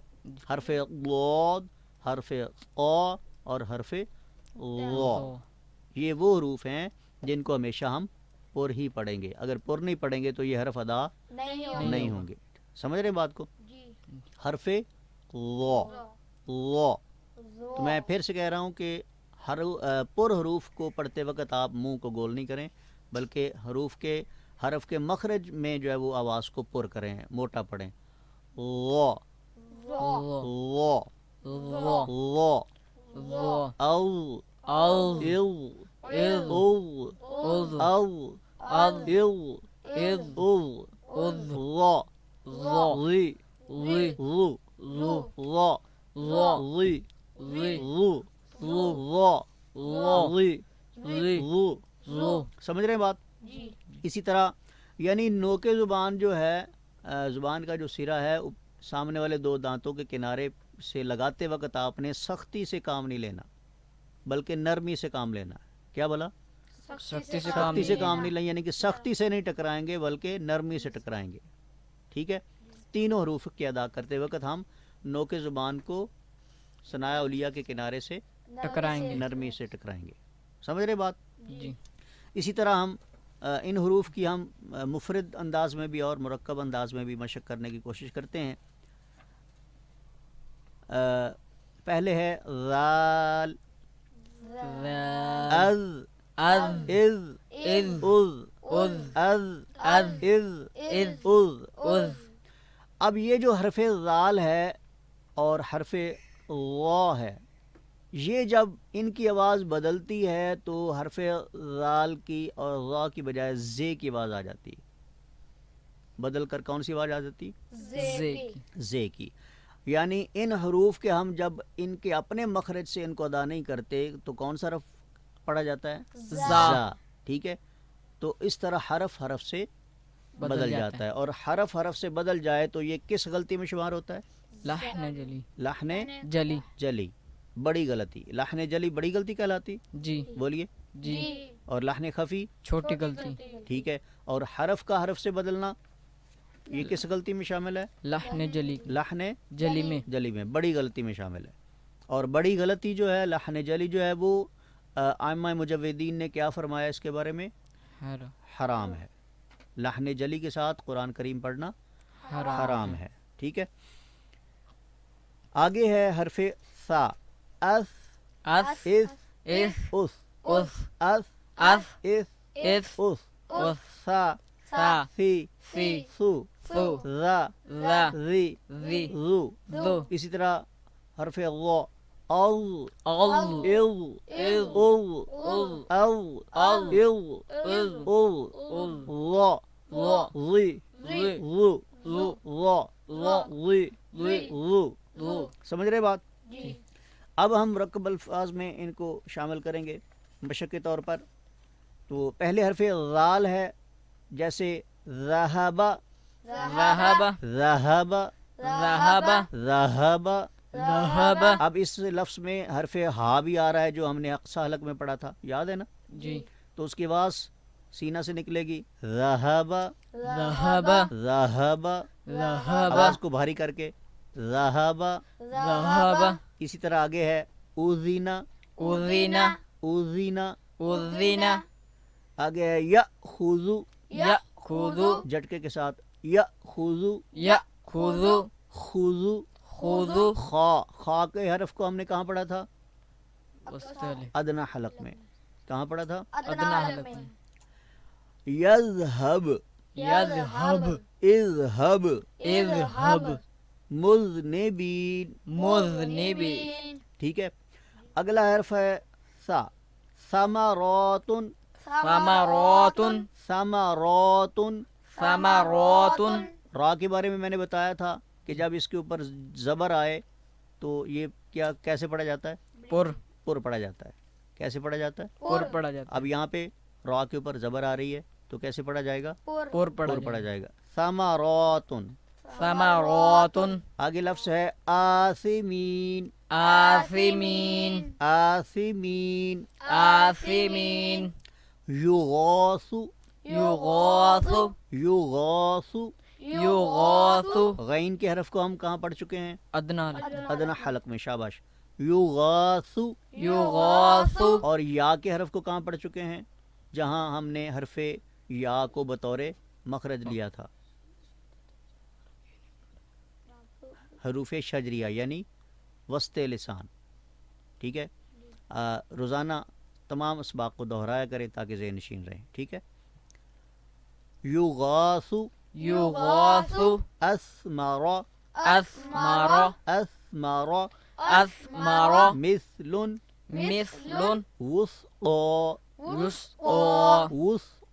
حرف ضاد، حرف قا اور حرف ظا، یہ وہ حروف ہیں جن کو ہمیشہ ہم پر ہی پڑھیں گے. اگر پر نہیں پڑھیں گے تو یہ حرف ادا نہیں ہوں گے. سمجھ رہے بات کو؟ حرف ظا، ظا. تو میں پھر سے کہہ رہا ہوں کہ پر حروف کو پڑھتے وقت آپ منہ کو گول نہیں کریں، بلکہ حرف کے مخرج میں جو ہے وہ آواز کو پر کریں، موٹا پڑھیں. ظا، ظا، ظا، او، او، او، اذ، او، اذ، او، اذ، او، اذ، او، اذ، ظا، ظا، ظی، ظی، ظو، ظو، ظا، ظا، ظی، ظی، ظو، ظو، ظا، ظا، ظی، ظی، ظو. ظو. سمجھ رہے ہیں بات؟ اسی طرح یعنی نوک زبان جو ہے، زبان کا جو سرا ہے سامنے والے 2 دانتوں کے کنارے سے لگاتے وقت آپ نے سختی سے کام نہیں لینا بلکہ نرمی سے کام لینا ہے. کیا بولا؟ سختی سے سختی سے کام نہیں لینا، یعنی کہ سختی سے نہیں ٹکرائیں گے بلکہ نرمی سے ٹکرائیں گے. ٹھیک ہے. تینوں حروف کے ادا کرتے وقت ہم نوک زبان کو ثنایا اولیہ کے کنارے سے ٹکرائیں گے. نرمی سے ٹکرائیں گے. سمجھ رہے بات؟ جی. اسی طرح ہم ان حروف کی ہم مفرد انداز میں بھی اور مرکب انداز میں بھی مشق کرنے کی کوشش کرتے ہیں. پہلے ہے ذال، ذال، از، از، اذ، اذ، اذ، اذ، از، از، اذ، اذ، اذ. اذ. اب یہ جو حرف ذال ہے اور حرف ظا ہے، یہ جب ان کی آواز بدلتی ہے تو حرف ذال کی اور ظا کی بجائے زے کی آواز آ جاتی ہے. بدل کر کون سی آواز آ جاتی؟ زے کی. زے کی. یعنی ان حروف کے ہم جب ان کے اپنے مخرج سے ان کو ادا نہیں کرتے تو کون سا حرف پڑھا جاتا ہے؟ زا. ٹھیک ہے. تو اس طرح حرف سے بدل جاتا ہے، اور حرف سے بدل جائے تو یہ کس غلطی میں شمار ہوتا ہے؟ لحن جلی. لحن جلی. جلی، بڑی غلطی. لحن جلی بڑی غلطی کہلاتی. جی. بولیے. جی. اور لحن خفی چھوٹی غلطی. ٹھیک ہے. اور حرف سے بدلنا یہ کس غلطی میں شامل ہے؟ لحن جلی. لحن جلی میں. بڑی غلطی میں شامل ہے. اور بڑی غلطی جو ہے لحن جلی جو ہے وہ ائمہ مجودین نے کیا فرمایا اس کے بارے میں؟ حرام ہے. لحن جلی کے ساتھ قرآن کریم پڑھنا حرام ہے. ٹھیک ہے. آگے ہے حرف ثا، اس، اس، اس، اس، اس، اس، اس، اس، اس، اس، اس، اس، سا، سا، سی، سی، سو، سو، ذا، ذا، ذی، ذی، ذو. ذو. اسی طرح حرف غا، او، غض، او، اذ، او، اذ، او، او، او، اذ، او، اذ، ظا، ظا، ذی، ذی، ذو، ذو، ظا، ظا، ذی، ذی، ذو. ذو. سمجھ رہے بات؟ جی. اب ہم مرکب الفاظ میں ان کو شامل کریں گے مشق کے طور پر. تو پہلے حرف غال ہے، جیسے ذہب، ذہب ذہب، ذہب ذہب. ذہب. اب اس لفظ میں حرف ہا بھی آ رہا ہے جو ہم نے اقصی حلق میں پڑھا تھا، یاد ہے نا؟ جی. تو اس کی آواز سینہ سے نکلے گی، ذہب، ذہب ذہب. ذہب آواز کو بھاری کر کے ذہب. ذہب. اسی طرح آگے ہے اذینا، اذین اذینا. اذین. آگے ہے یأخذ، یأخذ جھٹکے کے ساتھ یأخذ، یأخذ خذ. خذ. خا کے حرف کو ہم نے کہاں پڑھا تھا؟ مستعلی. ادنا حلق میں. کہاں پڑھا تھا؟ ادنا حلق میں. یذہب، یذہب اذہب، اذہب مذنبین. مذنبین. ٹھیک ہے. اگلا حرف ہے سا، ثمرات، ثمرات ثمرات. ثمرات. را کے بارے میں نے بتایا تھا کہ جب اس کے اوپر زبر آئے تو یہ کیسے پڑھا جاتا ہے؟ پر پڑھا جاتا ہے. کیسے پڑھا جاتا ہے؟ پر پڑھا جاتا اب یہاں پہ را کے اوپر زبر آ رہی ہے تو کیسے پڑھا جائے گا؟ پر پڑھا جائے گا. ثمرات. ثمرات. آگے لفظ ہے آثمین، آثمین. آثمین. آثمین. یغاث، یغاث یغاث. یغاث. غین کے حرف کو ہم کہاں پڑھ چکے ہیں؟ ادنا حلق. ادنا حلق میں. شاباش. یغاث. یغاث. اور یا کے حرف کو کہاں پڑھ چکے ہیں؟ جہاں ہم نے حرف یا کو بطور مخرج لیا تھا، حروف شجریہ یعنی وسط لسان. ٹھیک ہے. روزانہ تمام اسباق کو دہرایا کریں تاکہ ذہن نشین رہیں. ٹھیک ہے. یغاث، یغاث. اسمر، اسمر. اسمر. اسمر. مثل، مثل. وسطى، وسطى. وسطى.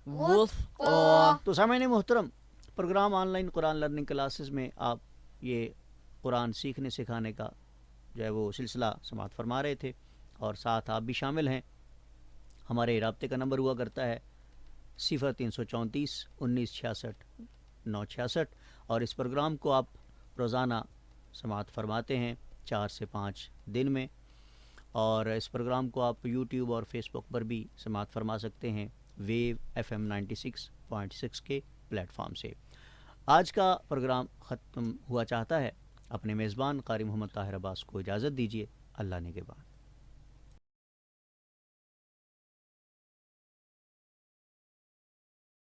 وسطى. تو سامعین محترم، programme online Quran learning classes میں آپ یہ قرآن سیکھنے سکھانے کا جو ہے وہ سلسلہ سماعت فرما رہے تھے، اور ساتھ آپ بھی شامل ہیں. ہمارے رابطے کا نمبر ہوا کرتا ہے 0334 1966 966، اور اس پروگرام کو آپ روزانہ سماعت فرماتے ہیں 4 سے 5 دن میں. اور اس پروگرام کو آپ یوٹیوب اور فیس بک پر بھی سماعت فرما سکتے ہیں ویو FM 96.6 کے پلیٹ فارم سے. آج کا پروگرام ختم ہوا چاہتا ہے. اپنے میزبان قاری محمد طاہر عباس کو اجازت دیجیے. اللہ نگہبان.